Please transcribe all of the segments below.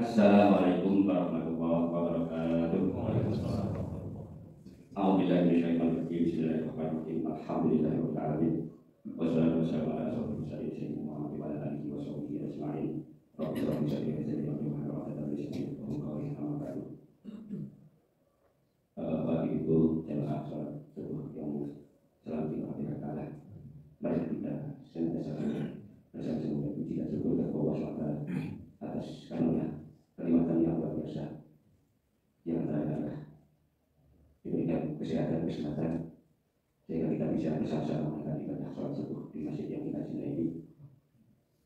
Assalamualaikum warahmatullahi wabarakatuh. A'udzubillahi minasyaitonir rajim. Bismillahirrahmanirrahim. Alhamdulillahirabbil alamin. Wassalatu wassalamu ala asyrofil mursalin sayyidina Muhammad wa ala alihi wa sahbihi ajma'in. Rabbi shrah li sadri wa yassir li amri wahlul 'uqdatam min lisani yafqahu qawli. Amma ba'du. Bagi itu jamaah salat subuh yang selalu dirahmati Allah. Mari kita senantiasa bersama-sama puji dan syukur kepada Allah SWT atas karunia kenikmatan yang luar biasa yang adalah diberikan kesehatan kesempatan sehingga kita bisa bersama-sama melakukan ibadah sholat subuh di masjid yang kita cintai ini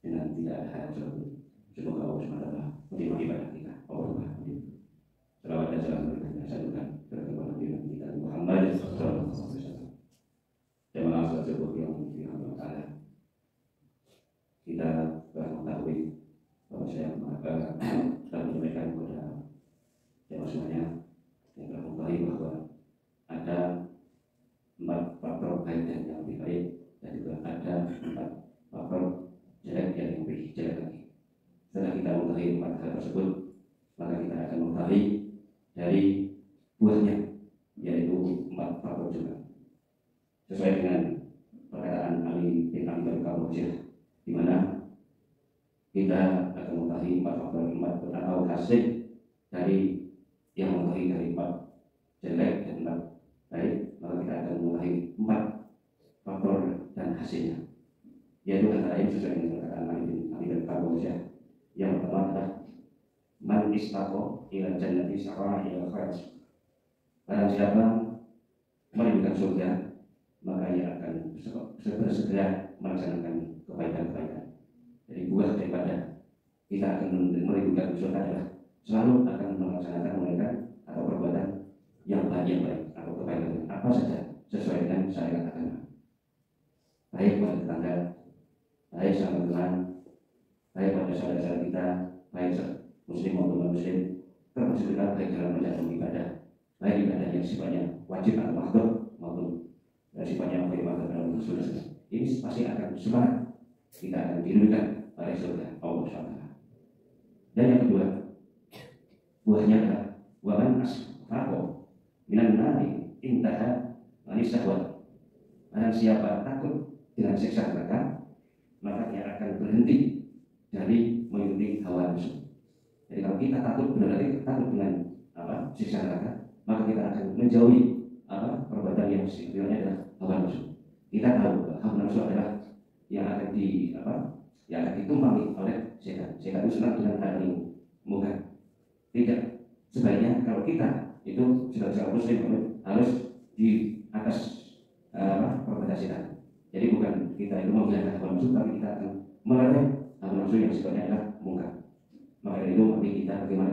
dengan tidak ada hal sesuatu. Semoga Allah SWT menerima ibadah kita. Allahumma amin. Salawat dan salam berikutnya salukan kepada Nabi kita Muhammad SAW. Jamaah sholat subuh yang dirahmati Allah. Kita telah mengetahui bahwa saya telah menyampaikan kepada jemaah semuanya yang telah mengetahui bahwa ada 4 faktor baik dan yang lebih baik, dan juga ada 4 faktor jelek dan yang lebih jelek lagi. Setelah kita mengetahui 4 hal tersebut, maka kita akan mengetahui dari buahnya, yaitu 4 faktor juga. Sesuai dengan perkataan Ali bin Abi Thalib, di mana kita akan mengetahui 4 faktor 4 atau hasil dari yang mengetahui dari 4 jelek dan 4 baik, maka kita akan mengetahui 4 faktor dan hasilnya, yaitu antara lain sesuai dengan perkataan Ali bin Abi Thalib. Yang pertama adalah man istaqo ila jannati sa'a ila khair. Barang siapa merindukan surga, maka ia akan segera melaksanakan kebaikan-kebaikan. Jadi buah daripada kita akan merindukan surga adalah selalu akan melaksanakan kebaikan atau perbuatan yang baik atau kebaikan apa saja sesuai dengan syariat agama. Baik pada tetangga, baik sama teman, baik pada saudara-saudara kita, baik muslim maupun non muslim, termasuk juga baik dalam menjalankan ibadah, baik ibadah yang sifatnya wajib atau makruh maupun sifatnya bagaimana dalam sunnah. Ini pasti akan semangat kita akan dirindukan oleh surga Allah SWT. Dan yang kedua, buahnya adalah waman asfaqo minan nari intaha manis syahwat. Barang siapa takut dengan siksa neraka, maka dia akan berhenti dari mengikuti hawa nafsu. Jadi kalau kita takut benar-benar takut dengan siksa neraka, maka kita akan menjauhi perbuatan yang sebenarnya adalah hawa nafsu. Kita tahu bahwa hawa nafsu adalah yang akan yang akan ditumpangi oleh setan. Setan itu senang dengan hal yang mungkar. Tidak. Sebaiknya kalau kita itu sudah muslim harus di atas perbuatan setan. Jadi bukan kita itu menghilangkan hawa nafsu, tapi kita akan melarang hawa nafsu yang sifatnya adalah mungkar. Maka dari itu mari kita bagaimana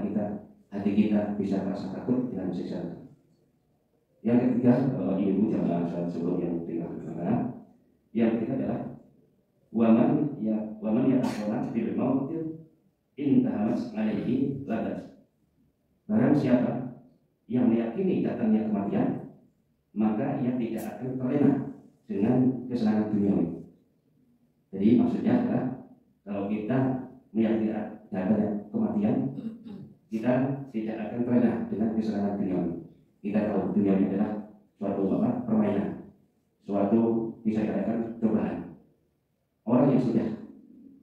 hati kita bisa merasa takut dengan siksa. Yang ketiga, ibu jamaah salat subuh yang dirahmati. Yang ketiga adalah waman ya asolat bil maut intahamas alaihi ladat. Barang siapa yang meyakini datangnya kematian, maka ia tidak akan terlena dengan kesenangan duniawi. Jadi maksudnya adalah kalau kita meyakini datangnya kematian, kita tidak akan terlena dengan kesenangan duniawi. Kita tahu dunia ini adalah suatu permainan, suatu bisa dikatakan cobaan. Orang yang sudah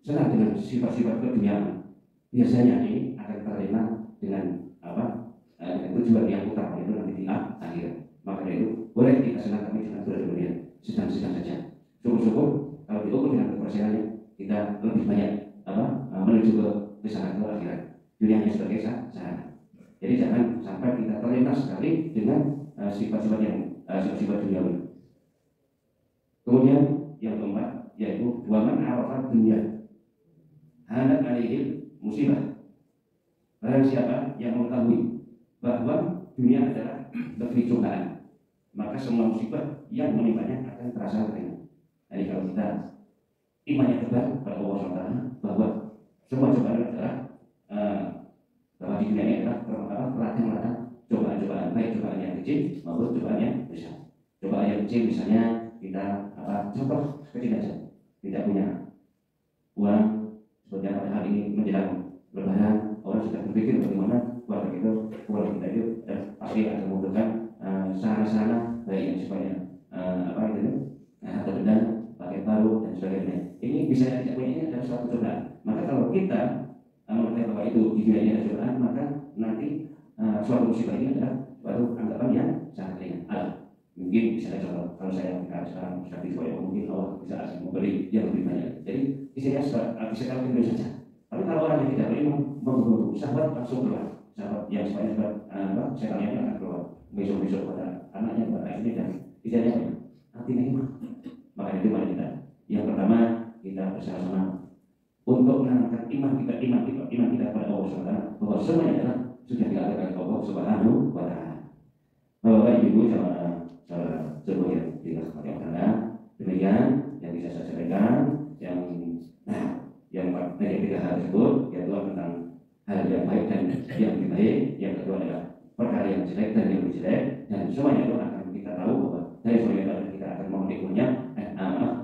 senang dengan sifat-sifat keduniaan, biasanya ini akan terlena dengan dengan tujuan yang utama, itu nanti di akhirat. Maka dari itu boleh kita senang tapi jangan berlebihan, sedang-sedang saja. Syukur-syukur kalau diukur dengan kepercayaannya, kita lebih banyak menuju ke sana, ke akhirat. Dunianya sebagai sarana. Jadi jangan sampai kita terlena sekali dengan sifat-sifat yang sifat-sifat duniawi. Kemudian yang keempat yaitu waman arafat dunia hanat alaihi musibah. Barang siapa yang mengetahui bahwa dunia adalah negeri cobaan, maka semua musibah yang menimpanya akan terasa ringan. Jadi kalau kita imannya tegar pada Allah SWT bahwa semua cobaan adalah bahwa di dunia ini adalah perhatian cobaan-cobaan, baik cobaan yang kecil maupun cobaan yang besar. Cobaan yang kecil misalnya kita contoh kecil aja, tidak punya uang, seperti pada hari ini menjelang Lebaran, orang sudah berpikir bagaimana keluarga kita itu pasti akan membutuhkan sarana-sarana baik yang sifatnya harta benda, pakai baru dan sebagainya. Ini bisa tidak punya, ini adalah suatu cobaan. Maka kalau kita mengerti bahwa itu di dunia ini ada cobaan, maka nanti suatu musibah ini adalah suatu anggapan yang sangat ringan. Mungkin bisa contoh, kalau saya sekarang seperti saya mungkin Allah bisa memberi yang lebih banyak. Jadi istilahnya bisa kalau itu saja. Tapi kalau orang yang tidak beriman memburu sahabat langsung keluar. Sahabat yang sebenarnya setan yang akan keluar besok-besok pada anaknya, pada ini dan istilahnya artinya iman. Maka itu mari kita. Yang pertama kita bersama-sama untuk menanamkan iman kita kepada Allah SWT, bahwa semuanya adalah sudah dilakukan Allah Subhanahu wa Ta'ala. Bapak Ibu sama seluruh yang dirahmati Allah, demikian yang bisa saya sampaikan. Yang tiga hal tersebut yaitu tentang hal yang baik dan yang lebih baik. Yang kedua adalah perkara yang jelek dan yang lebih jelek, dan semuanya itu akan kita tahu bahwa dari semuanya itu kita akan memetiknya,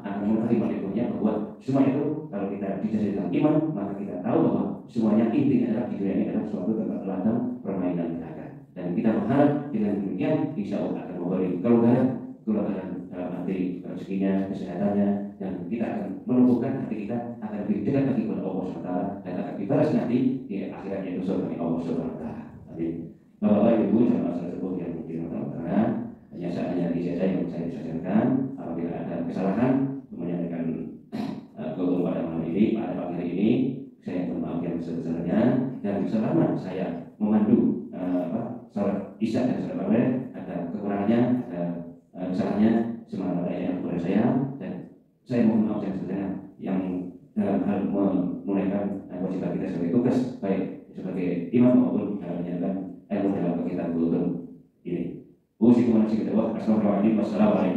akan memetiknya bahwa semua itu kalau kita didasari dengan iman, maka kita tahu bahwa semuanya intinya adalah di dunia ini adalah suatu tempat ladang permainan neraka. Dan kita berharap dengan demikian insya Allah akan memberi kelugaran dalam arti rezekinya, kesehatannya, dan kita akan menumbuhkan hati kita akan lebih dekat lagi kepada Allah SWT dan akan dibalas nanti di akhiratnya itu surga Allah SWT. Amin. Bapak Ibu jamaah tersebut yang dirahmati Allah, hanya ijazah yang saya sampaikan. Apabila ada kesalahan menyampaikan keunggulan pada malam ini, pada pagi hari ini, saya mohon maaf yang sebesar-besarnya. Dan selama saya memandu salat isya dan salat maghrib ada kekurangannya, ada kesalahannya, semoga Allah yang kepada saya, dan saya mohon maaf yang sebesarnya yang dalam hal menunaikan kewajiban kita sebagai tugas baik sebagai imam maupun dalam menjalankan ilmu dalam kegiatan kultur ini. Assalamualaikum warahmatullahi wabarakatuh.